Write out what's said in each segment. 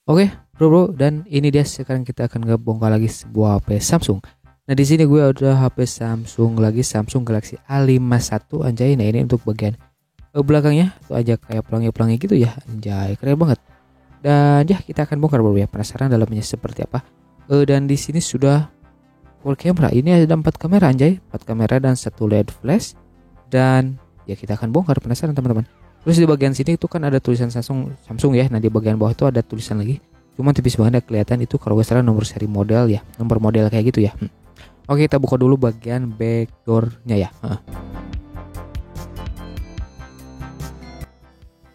Oke, bro, dan ini dia sekarang kita akan ngebongkar lagi sebuah HP Samsung. Nah, di sini gue udah HP Samsung lagi, Samsung Galaxy A51 anjay. Nah, ini untuk bagian belakangnya tuh aja kayak pelangi-pelangi gitu ya. Anjay, keren banget. Dan ya kita akan bongkar bro ya. Penasaran dalamnya seperti apa? Dan di sini sudah full camera. Ini ada 4 kamera anjay, 4 kamera dan 1 LED flash. Dan ya kita akan bongkar, penasaran teman-teman. Terus di bagian sini itu kan ada tulisan Samsung ya. Nah di bagian bawah itu ada tulisan lagi. Cuman tipis banget ya, kelihatan itu kalau gak salah nomor seri model ya. Nomor model kayak gitu ya. Oke, kita buka dulu bagian backdoornya ya.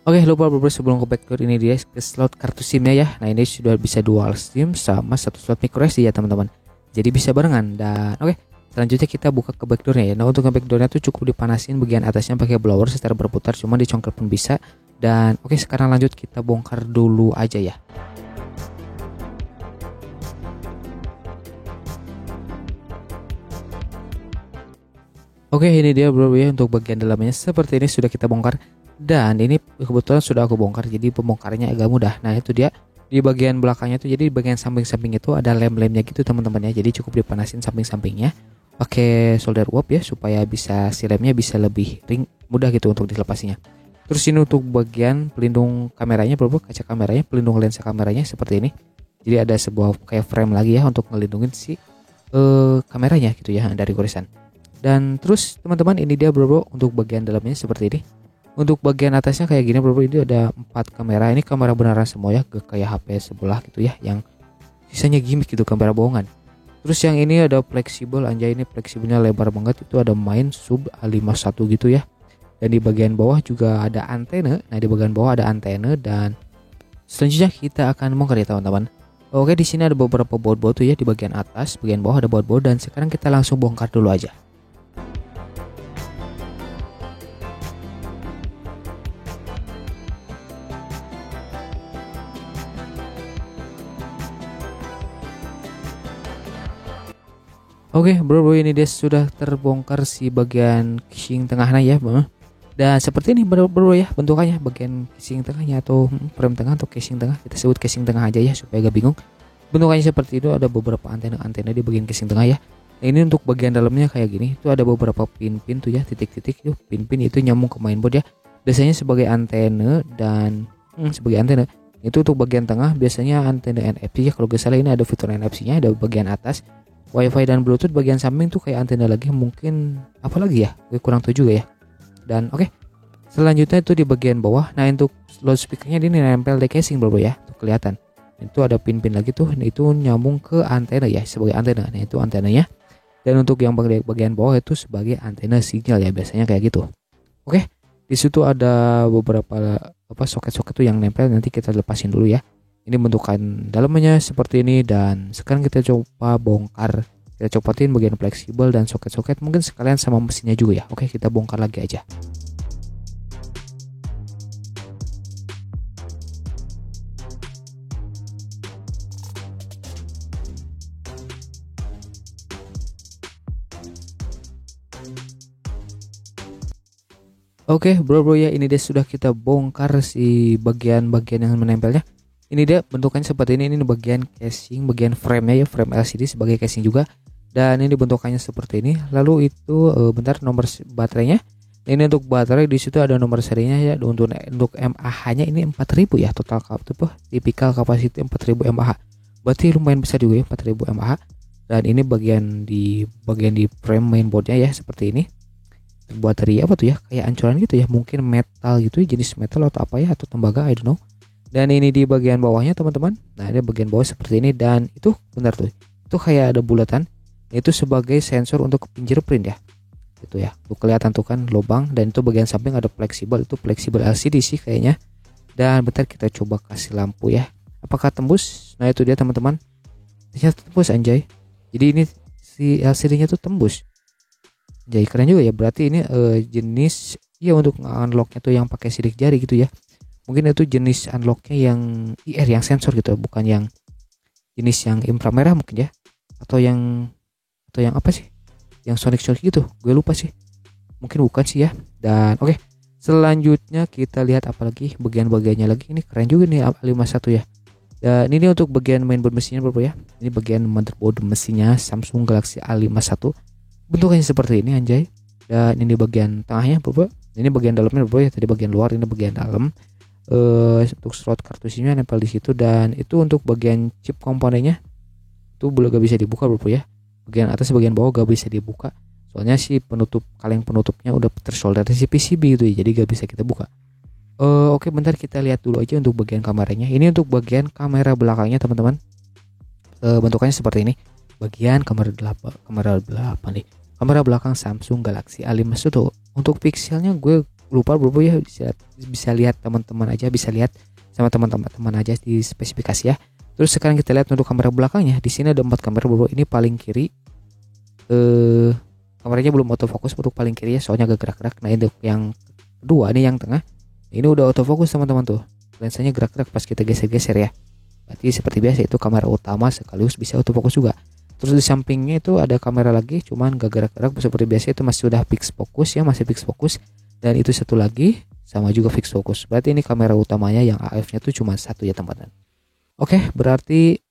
Oke, lupa bro, sebelum ke backdoor ini dia ke slot kartu SIM-nya ya. Nah ini sudah bisa dual SIM sama satu slot micro SD ya teman-teman. Jadi bisa barengan. Dan oke, selanjutnya kita buka ke backdoornya ya. Nah untuk ke backdoornya tuh cukup dipanasin bagian atasnya pakai blower secara berputar, cuma dicongkel pun bisa. Dan oke, sekarang lanjut kita bongkar dulu aja ya. Oke, ini dia bro ya, untuk bagian dalamnya seperti ini sudah kita bongkar. Dan ini kebetulan sudah aku bongkar, jadi pembongkarannya agak mudah. Nah itu dia di bagian belakangnya tuh, jadi di bagian samping-samping itu ada lem-lemnya gitu teman-teman ya. Jadi cukup dipanasin samping-sampingnya pakai solder uap ya, supaya bisa si lemnya bisa lebih mudah gitu untuk dilepasinya. Terus ini untuk bagian pelindung kameranya bro, kaca kameranya, pelindung lensa kameranya seperti ini. Jadi ada sebuah kayak frame lagi ya untuk ngelindungin si kameranya gitu ya dari goresan. Dan terus teman-teman ini dia bro untuk bagian dalamnya seperti ini. Untuk bagian atasnya kayak gini bro, ini ada 4 kamera. Ini kamera beneran semua ya, gak kayak HP sebelah gitu ya, yang sisanya gimmick gitu, kamera bohongan. Terus yang ini ada fleksibel, anjay ini fleksibelnya lebar banget. Itu ada main sub A51 gitu ya. Dan di bagian bawah juga ada antena. Nah di bagian bawah ada antena. Dan selanjutnya kita akan bongkar ya teman-teman. Oke, di sini ada beberapa baut-baut tuh ya, di bagian atas, bagian bawah ada baut-baut. Dan sekarang kita langsung bongkar dulu aja. Oke bro, ini dia sudah terbongkar si bagian casing tengahnya ya bro. Dan seperti ini bro ya bentukannya, bagian casing tengahnya atau frame tengah atau casing tengah, kita sebut casing tengah aja ya supaya gak bingung. Bentukannya seperti itu, ada beberapa antena-antena di bagian casing tengah ya. Nah, ini untuk bagian dalamnya kayak gini, itu ada beberapa pin-pin tuh ya, titik-titik itu pin-pin itu nyambung ke mainboard ya. Biasanya sebagai antena dan sebagai antena. Itu untuk bagian tengah biasanya antena NFC ya, kalau gak salah ini ada fitur NFC-nya, ada bagian atas. WiFi dan Bluetooth bagian samping tuh kayak antena lagi, mungkin apa lagi ya, gue kurang tahu juga ya. Dan oke, selanjutnya itu di bagian bawah. Nah untuk loudspeakernya ini nempel di casing bro ya, tuh kelihatan. Itu ada pin-pin lagi tuh, itu nyambung ke antena ya, sebagai antena. Nah itu antenanya. Dan untuk yang bagian bawah itu sebagai antena sinyal ya, biasanya kayak gitu. Oke, di situ ada beberapa soket-soket tuh yang nempel, nanti kita lepasin dulu ya. Ini bentukan dalamnya seperti ini. Dan sekarang kita coba bongkar, kita copotin bagian fleksibel dan soket-soket, mungkin sekalian sama mesinnya juga ya. Oke, kita bongkar lagi aja. Oke bro ya, ini dia sudah kita bongkar si bagian-bagian yang menempelnya. Ini dia bentukannya seperti ini bagian casing, bagian frame-nya ya, frame LCD sebagai casing juga. Dan ini bentukannya seperti ini. Lalu itu bentar, nomor baterainya. Ini untuk baterai, di situ ada nomor serinya ya. Untuk mAh-nya ini 4000 ya, total tipikal kapasitas 4000 mAh. Berarti lumayan besar juga ya, 4000 mAh. Dan ini bagian di frame mainboardnya ya seperti ini. Buat dari apa tuh ya, kayak ancuran gitu ya, mungkin metal gitu ya, jenis metal atau apa ya, atau tembaga, I don't know. Dan ini di bagian bawahnya teman-teman. Nah ini bagian bawah seperti ini. Dan itu benar tuh, itu kayak ada bulatan, itu sebagai sensor untuk fingerprint ya, gitu ya, tuh kelihatan tuh kan lubang. Dan itu bagian samping ada fleksibel, itu fleksibel LCD sih kayaknya. Dan bentar kita coba kasih lampu ya, apakah tembus. Nah itu dia teman-teman, ternyata tembus anjay. Jadi ini si LCD nya tuh tembus. Jadi keren juga ya, berarti ini jenis ya untuk unlocknya tuh yang pakai sidik jari gitu ya. Mungkin itu jenis unlocknya yang IR, yang sensor gitu, bukan yang jenis yang inframerah mungkin ya, atau yang apa sih, yang sonic gitu, gue lupa sih, mungkin bukan sih ya. Dan oke, selanjutnya kita lihat apalagi bagian-bagiannya lagi. Ini keren juga nih A51 ya. Dan ini untuk bagian mainboard mesinnya bro ya. Ini bagian motherboard mesinnya Samsung Galaxy A51. Bentuknya seperti ini anjay. Dan ini bagian tengahnya bro. Ini bagian dalamnya bro ya. Tadi bagian luar, ini bagian dalam. Untuk slot kartu SIM-nya nempel di situ. Dan itu untuk bagian chip komponennya itu belum gak bisa dibuka bro ya. Bagian atas bagian bawah gak bisa dibuka. Soalnya si kaleng penutupnya udah tersolder si PCB gitu ya. Jadi gak bisa kita buka. Oke, bentar kita lihat dulu aja untuk bagian kameranya. Ini untuk bagian kamera belakangnya teman-teman. Bentukannya seperti ini. Bagian kamera 8 nih. Kamera belakang Samsung Galaxy A51. Untuk pixelnya gue lupa bro ya, bisa lihat teman-teman aja, bisa lihat sama teman-teman aja di spesifikasi ya. Terus sekarang kita lihat untuk kamera belakangnya. Di sini ada 4 kamera bro. Ini paling kiri. Kameranya belum autofocus untuk paling kiri ya, soalnya agak gerak-gerak. Nah, untuk yang kedua nih yang tengah. Ini udah autofocus teman-teman tuh. Lensanya gerak-gerak pas kita geser-geser ya. Berarti seperti biasa itu kamera utama sekaligus bisa autofocus juga. Terus di sampingnya itu ada kamera lagi, cuman gak gerak-gerak seperti biasa, itu masih sudah fix fokus ya, masih fix fokus. Dan itu satu lagi sama juga fix fokus. Berarti ini kamera utamanya yang AF-nya tuh cuma satu ya teman-teman. Oke, berarti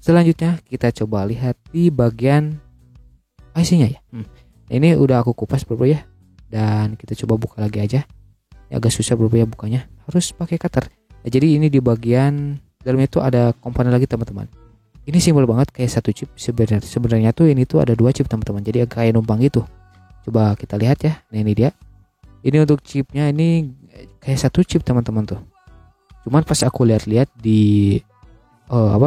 selanjutnya kita coba lihat di bagian IC-nya ya. Ini udah aku kupas bro ya. Dan kita coba buka lagi aja. Ini agak susah bro ya bukanya, harus pakai cutter. Nah, jadi ini di bagian dalamnya itu ada komponen lagi teman-teman. Ini simpel banget kayak satu chip. Sebenarnya tuh ini tuh ada 2 chip teman-teman. Jadi agak kayak numpang gitu. Coba kita lihat ya. Nah, ini dia. Ini untuk chipnya ini kayak satu chip teman-teman tuh. Cuman pas aku lihat-lihat di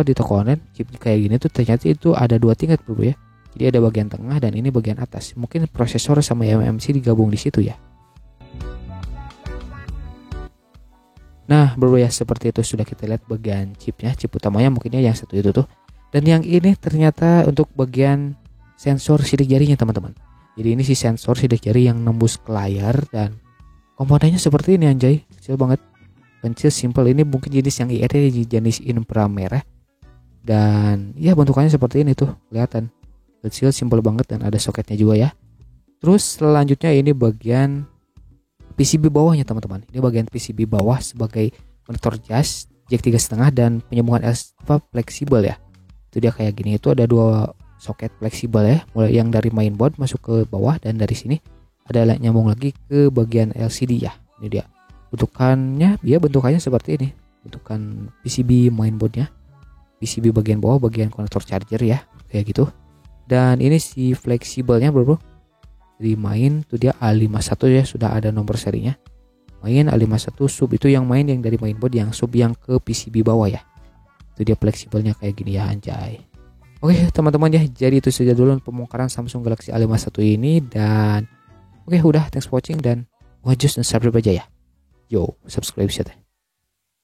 di toko online, chip kayak gini tuh ternyata itu ada 2 tingkat bro ya. Jadi ada bagian tengah dan ini bagian atas. Mungkin prosesor sama eMMC digabung di situ ya. Nah, bro ya, seperti itu sudah kita lihat bagian chipnya, chip utamanya mungkinnya yang satu itu tuh. Dan yang ini ternyata untuk bagian sensor sidik jarinya teman-teman. Jadi ini si sensor sidik jari yang nembus ke layar dan komponennya seperti ini anjay, kecil banget. Kecil simple, ini mungkin jenis yang IR, jenis inframerah. Dan ya bentukannya seperti ini tuh, kelihatan. Kecil, simple banget dan ada soketnya juga ya. Terus selanjutnya ini bagian PCB bawahnya teman-teman. Ini bagian PCB bawah sebagai konektor jas, jack 3,5 dan penyambungan fleksibel ya. Itu dia kayak gini, itu ada 2 soket fleksibel ya, mulai yang dari mainboard masuk ke bawah dan dari sini ada nyambung lagi ke bagian LCD ya. Ini dia. Bentukannya seperti ini. Bentukan PCB mainboardnya. PCB bagian bawah bagian konektor charger ya, kayak gitu. Dan ini si fleksibelnya bro. Jadi main tuh dia A51 ya, sudah ada nomor serinya. Main A51 sub itu yang main yang dari mainboard, yang sub yang ke PCB bawah ya. Itu dia fleksibelnya kayak gini ya anjay. Oke teman-teman ya, jadi itu saja dulu pembongkaran Samsung Galaxy A51 ini. Dan oke udah, thanks for watching dan wajus dan subscribe aja ya. Yo, subscribe ya.